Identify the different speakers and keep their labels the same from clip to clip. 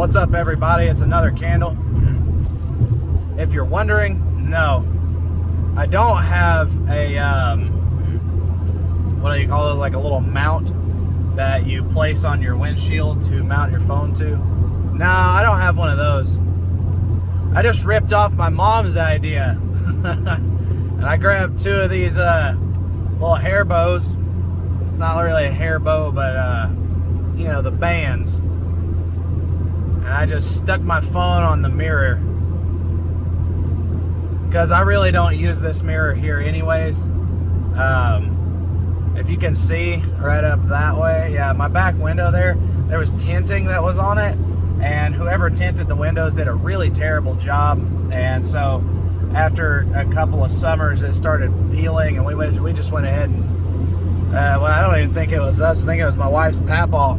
Speaker 1: What's up, everybody? It's another candle. If you're wondering, no, I don't have a what do you call it, like a little mount that you place on your windshield to mount your phone to. No, I don't have one of those. I just ripped off my mom's idea. And I grabbed two of these little hair bows. It's not really a hair bow, but you know, the bands. And I just stuck my phone on the mirror, because I really don't use this mirror here anyways. If you can see right up that way, yeah, my back window there was tinting that was on it, and whoever tinted the windows did a really terrible job. And so after a couple of summers it started peeling, and we just went ahead and well, I don't even think it was us, I think it was my wife's papaw.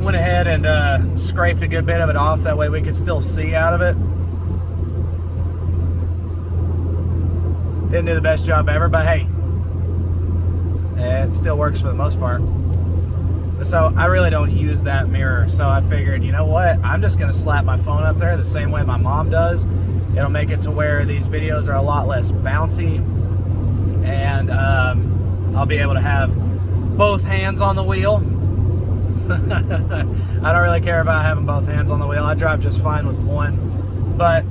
Speaker 1: Went ahead and scraped a good bit of it off, that way we could still see out of it. Didn't do the best job ever, but hey, it still works for the most part. So I really don't use that mirror, so I figured, you know what, I'm just gonna slap my phone up there the same way my mom does. It'll make it to where these videos are a lot less bouncy, and I'll be able to have both hands on the wheel. I don't really care about having both hands on the wheel. I drive just fine with one, but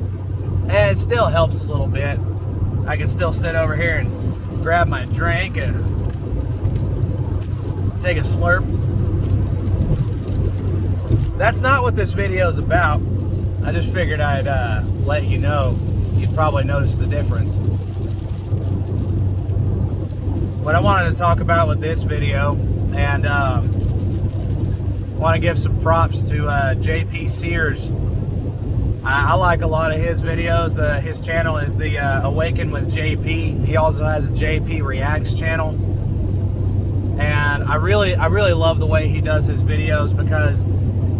Speaker 1: it still helps a little bit. I can still sit over here and grab my drink and take a slurp. That's not what this video is about. I just figured I'd let you know. You'd probably notice the difference. What I wanted to talk about with this video, and want to give some props to JP Sears. I like a lot of his videos. His channel is the Awaken with JP. He also has a JP Reacts channel, and I really love the way he does his videos, because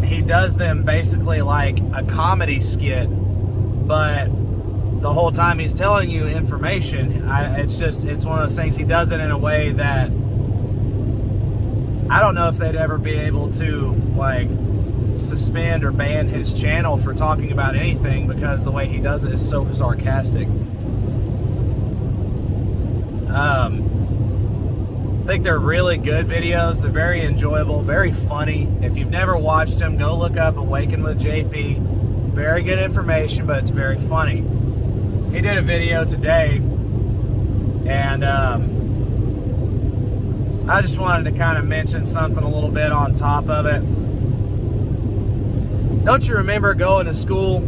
Speaker 1: he does them basically like a comedy skit, but the whole time he's telling you information. It's one of those things. He does it in a way that I don't know if they'd ever be able to like suspend or ban his channel for talking about anything, because the way he does it is so sarcastic. I think they're really good videos. They're very enjoyable, very funny. If you've never watched them, go look up Awaken with JP. Very good information, but it's very funny. He did a video today, and I just wanted to kind of mention something a little bit on top of it. Don't you remember going to school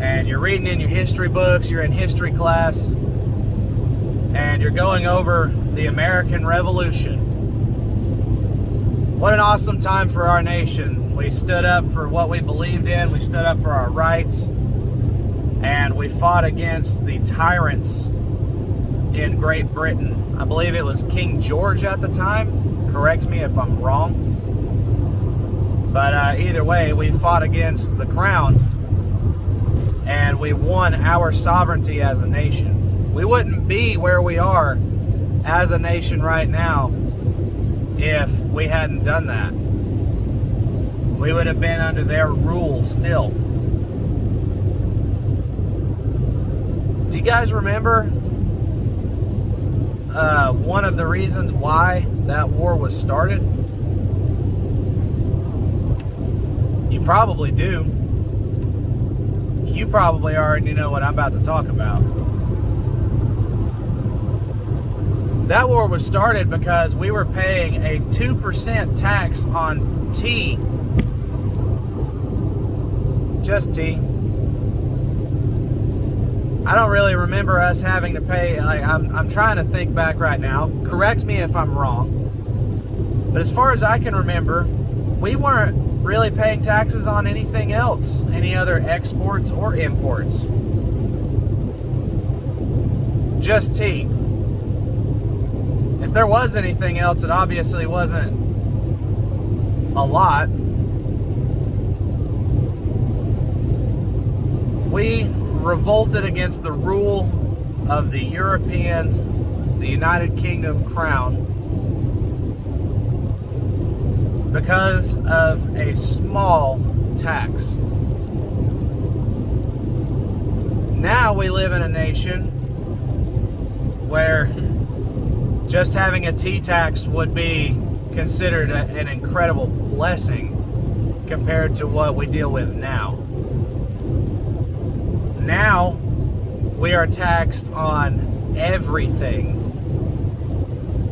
Speaker 1: and you're reading in your history books, you're in history class, and you're going over the American Revolution? What an awesome time for our nation. We stood up for what we believed in, we stood up for our rights, and we fought against the tyrants in Great Britain. I believe it was King George at the time. Correct me if I'm wrong. But either way, we fought against the crown, and we won our sovereignty as a nation. We wouldn't be where we are as a nation right now if we hadn't done that. We would have been under their rule still. Do you guys remember one of the reasons why that war was started? You probably do. You probably already know what I'm about to talk about. That war was started because we were paying a 2% tax on tea. Just tea. I don't really remember us having to pay, like, I'm trying to think back right now. Correct me if I'm wrong. But as far as I can remember, we weren't really paying taxes on anything else, any other exports or imports. Just tea. If there was anything else, it obviously wasn't a lot. We revolted against the rule of the United Kingdom crown, because of a small tax. Now we live in a nation where just having a T-tax would be considered an incredible blessing compared to what we deal with now. Now we are taxed on everything.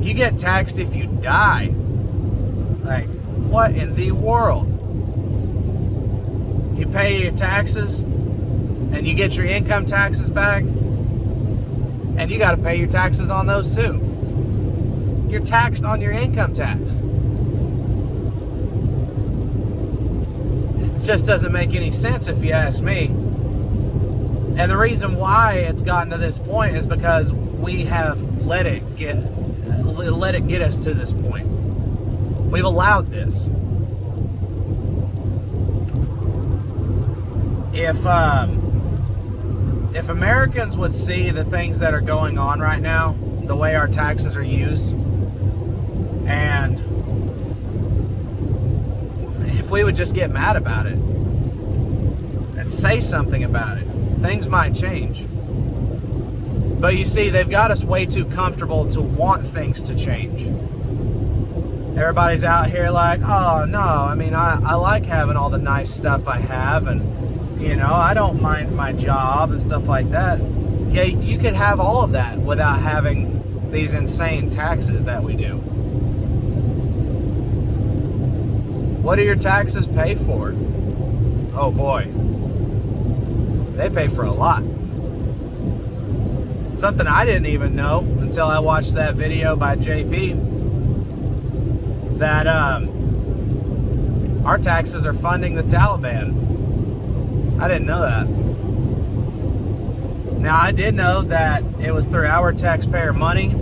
Speaker 1: You get taxed if you die. Like, what in the world? You pay your taxes and you get your income taxes back, and you got to pay your taxes on those too. You're taxed on your income tax. It just doesn't make any sense if you ask me. And the reason why it's gotten to this point is because we have let it get us to this point. We've allowed this. If Americans would see the things that are going on right now, the way our taxes are used, and if we would just get mad about it and say something about it, things might change. But you see, they've got us way too comfortable to want things to change. Everybody's out here like, oh no, I mean, I like having all the nice stuff I have, and you know, I don't mind my job and stuff like that. Yeah, you could have all of that without having these insane taxes that we do. What do your taxes pay for? Oh boy. They pay for a lot. Something I didn't even know until I watched that video by JP, that our taxes are funding the Taliban. I didn't know that. Now, I did know that it was through our taxpayer money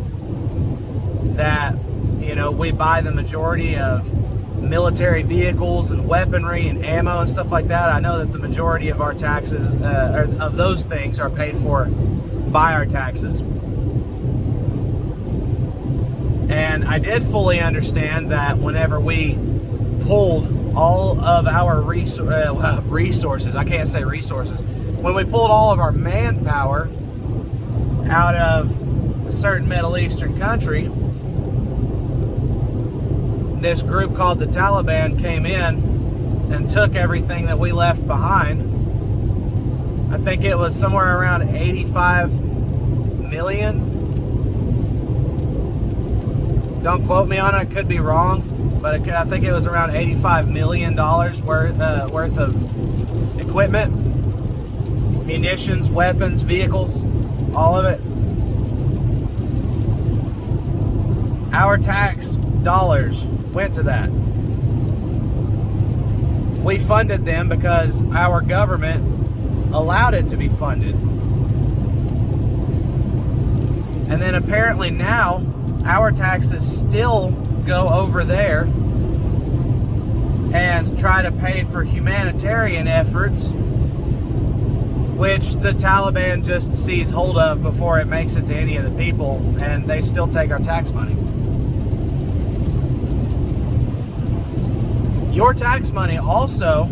Speaker 1: that, you know, we buy the majority of military vehicles and weaponry and ammo and stuff like that. I know that the majority of our taxes, or of those things, are paid for by our taxes. And I did fully understand that whenever we pulled all of our resources, I can't say resources, when we pulled all of our manpower out of a certain Middle Eastern country, this group called the Taliban came in and took everything that we left behind. I think it was somewhere around 85 million. Don't quote me on it, I could be wrong, but I think it was around $85 million worth of equipment, munitions, weapons, vehicles, all of it. Our tax dollars went to that. We funded them because our government allowed it to be funded. And then apparently now our taxes still go over there and try to pay for humanitarian efforts, which the Taliban just sees hold of before it makes it to any of the people, and they still take our tax money. Your tax money also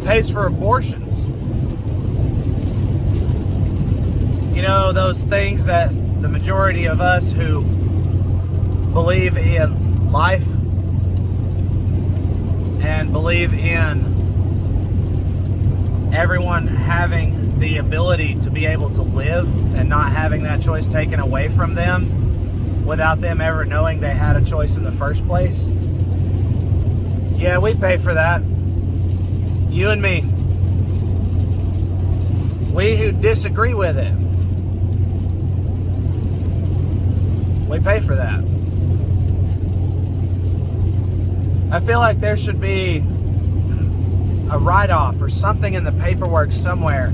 Speaker 1: pays for abortions. You know, those things that the majority of us who believe in life and believe in everyone having the ability to be able to live and not having that choice taken away from them without them ever knowing they had a choice in the first place. Yeah, we pay for that. You and me. We who disagree with it, we pay for that. I feel like there should be a write-off or something in the paperwork somewhere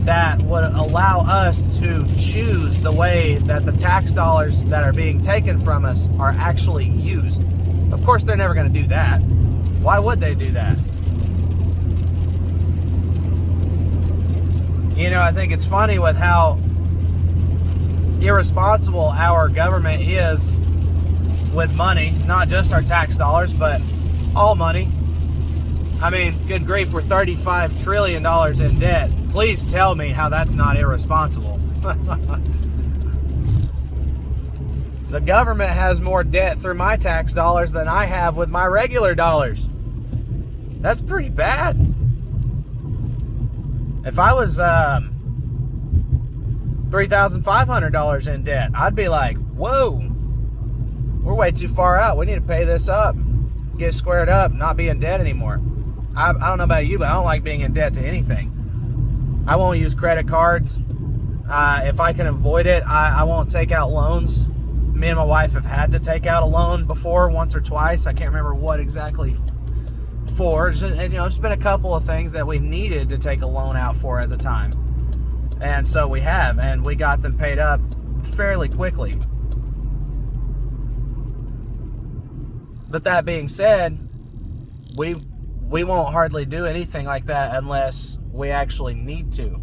Speaker 1: that would allow us to choose the way that the tax dollars that are being taken from us are actually used. Of course, they're never going to do that. Why would they do that? You know, I think it's funny with how irresponsible our government is with money, not just our tax dollars, but all money. I mean, good grief, we're $35 trillion in debt. Please tell me how that's not irresponsible. The government has more debt through my tax dollars than I have with my regular dollars. That's pretty bad. If I was $3,500 in debt, I'd be like, whoa, we're way too far out. We need to pay this up, get squared up, not be in debt anymore. I don't know about you, but I don't like being in debt to anything. I won't use credit cards. If I can avoid it, I won't take out loans. Me and my wife have had to take out a loan before, once or twice. I can't remember what exactly for. It's been a couple of things that we needed to take a loan out for at the time. And so we have, and we got them paid up fairly quickly. But that being said, we won't hardly do anything like that unless we actually need to.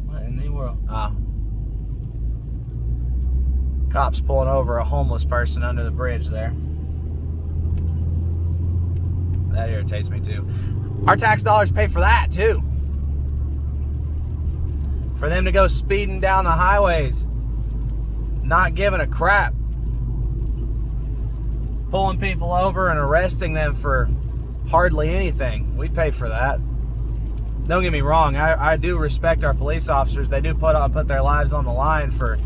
Speaker 1: What in the world? Cops pulling over a homeless person under the bridge there. That irritates me too. Our tax dollars pay for that too. For them to go speeding down the highways, not giving a crap, pulling people over and arresting them for hardly anything. We pay for that. Don't get me wrong, I do respect our police officers. They do put their lives on the line for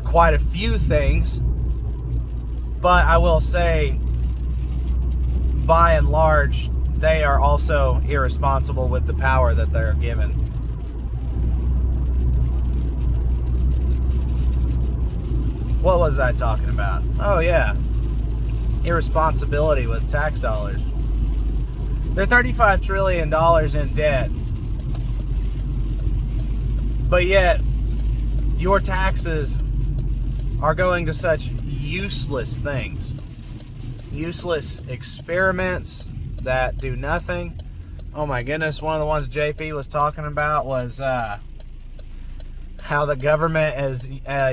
Speaker 1: quite a few things. But I will say, by and large, they are also irresponsible with the power that they're given. What was I talking about? Oh yeah, irresponsibility with tax dollars. They're $35 trillion in debt. But yet, your taxes are going to such useless things. Useless experiments that do nothing. Oh my goodness, one of the ones JP was talking about was how the government has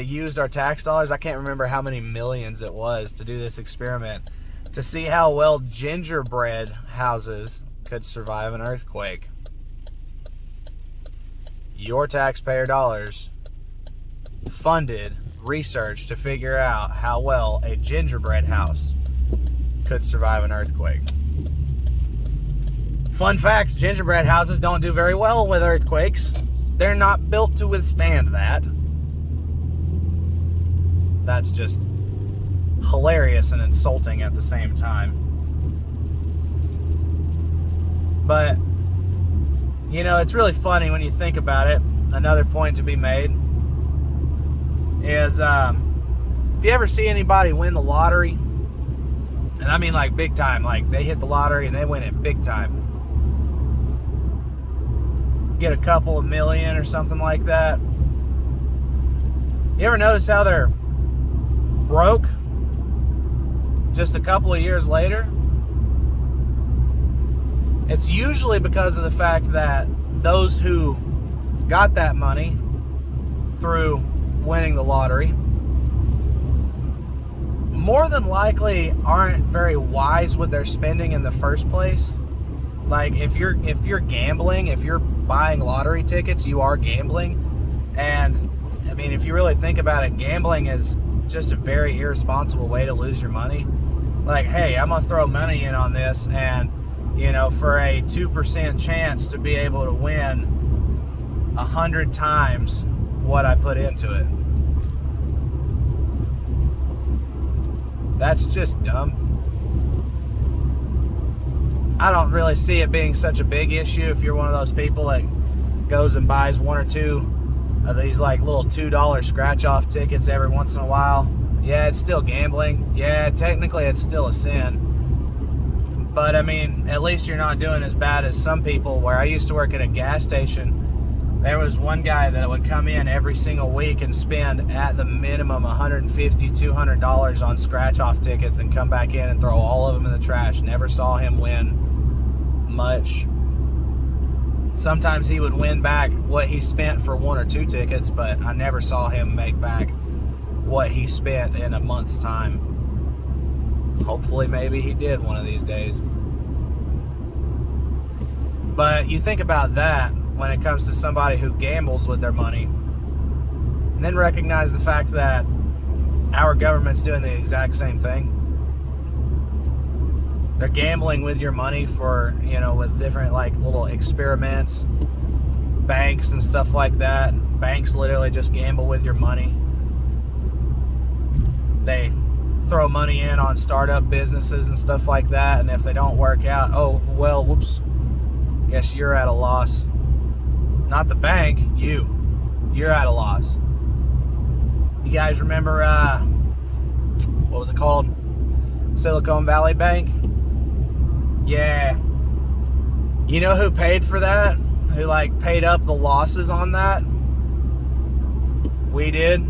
Speaker 1: used our tax dollars. I can't remember how many millions it was to do this experiment, to see how well gingerbread houses could survive an earthquake. Your taxpayer dollars funded research to figure out how well a gingerbread house could survive an earthquake. Fun fact, gingerbread houses don't do very well with earthquakes. They're not built to withstand that. That's just hilarious and insulting at the same time. But, it's really funny when you think about it. Another point to be made is, if you ever see anybody win the lottery, and I mean like big time, like they hit the lottery and they win it big time, get a couple of million or something like that, you ever notice how they're broke just a couple of years later? It's usually because of the fact that those who got that money through winning the lottery more than likely aren't very wise with their spending in the first place. Like if you're gambling, if you're buying lottery tickets, you are gambling. And I mean, if you really think about it, gambling is just a very irresponsible way to lose your money. Like, hey, I'm gonna throw money in on this, and for a 2% chance to be able to win 100 times what I put into it. That's just dumb. I don't really see it being such a big issue if you're one of those people that goes and buys one or two of these like little $2 scratch-off tickets every once in a while. Yeah, it's still gambling. Yeah, technically it's still a sin. But I mean, at least you're not doing as bad as some people. Where I used to work at a gas station, there was one guy that would come in every single week and spend at the minimum $150, $200 on scratch-off tickets and come back in and throw all of them in the trash. Never saw him win much. Sometimes he would win back what he spent for one or two tickets, but I never saw him make back what he spent in a month's time. Hopefully, maybe he did one of these days. But you think about that when it comes to somebody who gambles with their money, and then recognize the fact that our government's doing the exact same thing. They're gambling with your money for, with different like little experiments, banks and stuff like that. Banks literally just gamble with your money. They throw money in on startup businesses and stuff like that, and if they don't work out, oh, well, whoops, guess you're at a loss. Not the bank, you're at a loss. You guys remember, what was it called? Silicon Valley Bank? Yeah. You know who paid for that? Who, paid up the losses on that? We did.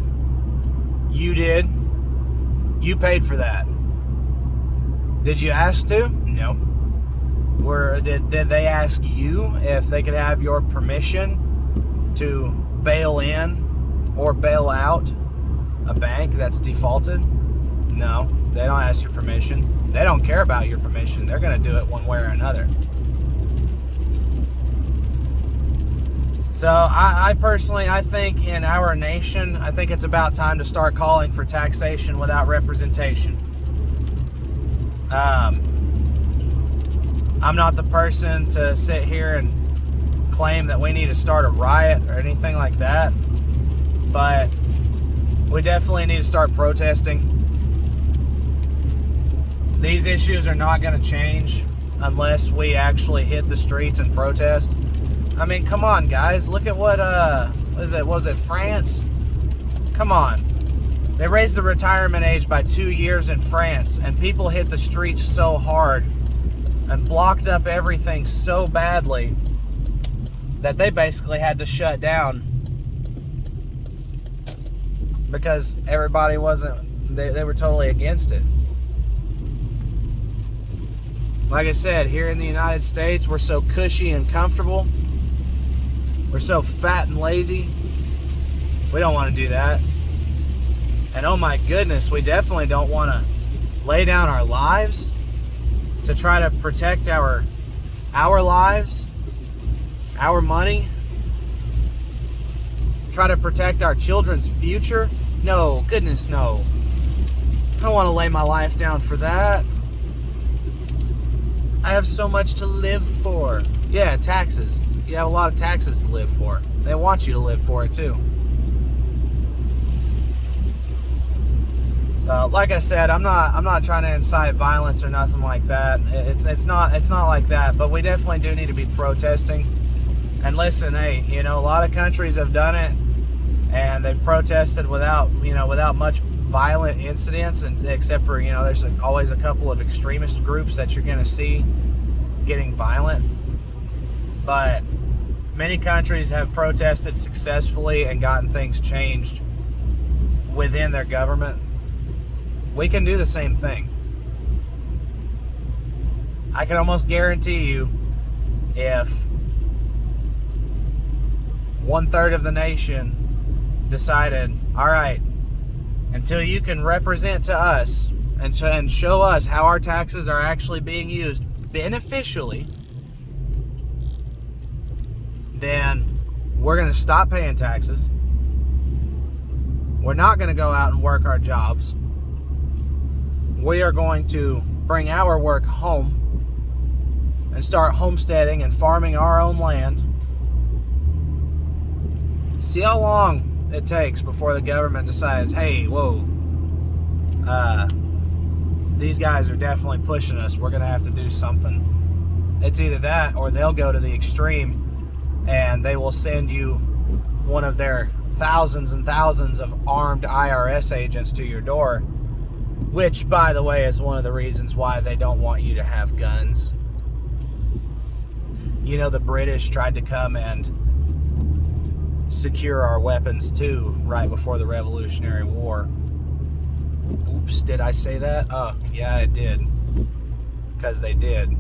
Speaker 1: You did. You paid for that. Did you ask to? No. Did they ask you if they could have your permission to bail in or bail out a bank that's defaulted? No, they don't ask your permission. They don't care about your permission. They're going to do it one way or another. So I personally, I think in our nation, I think it's about time to start calling for taxation without representation. I'm not the person to sit here and claim that we need to start a riot or anything like that, but we definitely need to start protesting. These issues are not going to change unless we actually hit the streets and protest. I mean, come on, guys. Look at what was it France? Come on. They raised the retirement age by 2 years in France, and people hit the streets so hard and blocked up everything so badly that they basically had to shut down because everybody they were totally against it. Like I said, here in the United States, we're so cushy and comfortable. We're so fat and lazy. We don't want to do that. And oh my goodness, we definitely don't want to lay down our lives to try to protect our lives, our money, try to protect our children's future. No, goodness no. I don't want to lay my life down for that. I have so much to live for. Yeah, taxes. You have a lot of taxes to live for. They want you to live for it too. So, like I said, I'm not trying to incite violence or nothing like that. It's not like that. But we definitely do need to be protesting. And listen, hey, a lot of countries have done it, and they've protested without much violent incidents, and except for there's always a couple of extremist groups that you're going to see getting violent. But many countries have protested successfully and gotten things changed within their government. We can do the same thing. I can almost guarantee you, if 1/3 of the nation decided, all right, until you can represent to us and show us how our taxes are actually being used beneficially, then we're going to stop paying taxes. We're not going to go out and work our jobs. We are going to bring our work home and start homesteading and farming our own land. See how long it takes before the government decides, hey, whoa, these guys are definitely pushing us. We're going to have to do something. It's either that or they'll go to the extreme and they will send you one of their thousands and thousands of armed IRS agents to your door, which, by the way, is one of the reasons why they don't want you to have guns. The British tried to come and secure our weapons too right before the Revolutionary War. Oops, did I say that? Oh, yeah, I did. Because they did.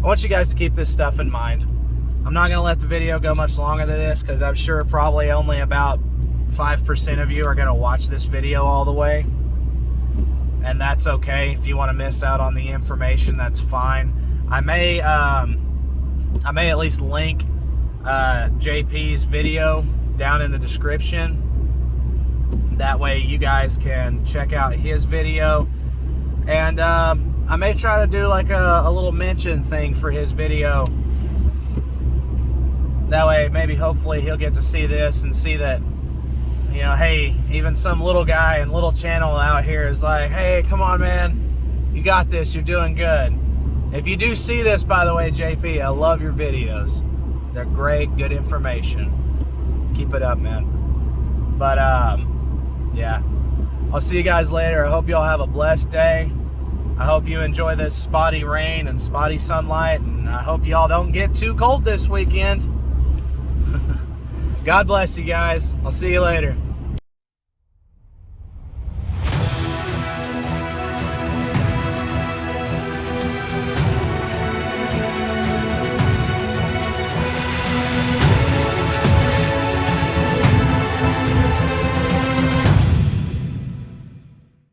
Speaker 1: I want you guys to keep this stuff in mind. I'm not going to let the video go much longer than this because I'm sure probably only about 5% of you are going to watch this video all the way. and that's okay. If you want to miss out on the information, that's fine. I may at least link JP's video down in the description. That way you guys can check out his video. And I may try to do like a little mention thing for his video. That way, maybe hopefully he'll get to see this and see that, you know, hey, even some little guy and little channel out here is like, hey, come on, man. You got this. You're doing good. If you do see this, by the way, JP, I love your videos. They're great, good information. Keep it up, man. But, yeah. I'll see you guys later. I hope you all have a blessed day. I hope you enjoy this spotty rain and spotty sunlight, and I hope you all don't get too cold this weekend. God bless you guys. I'll see you later.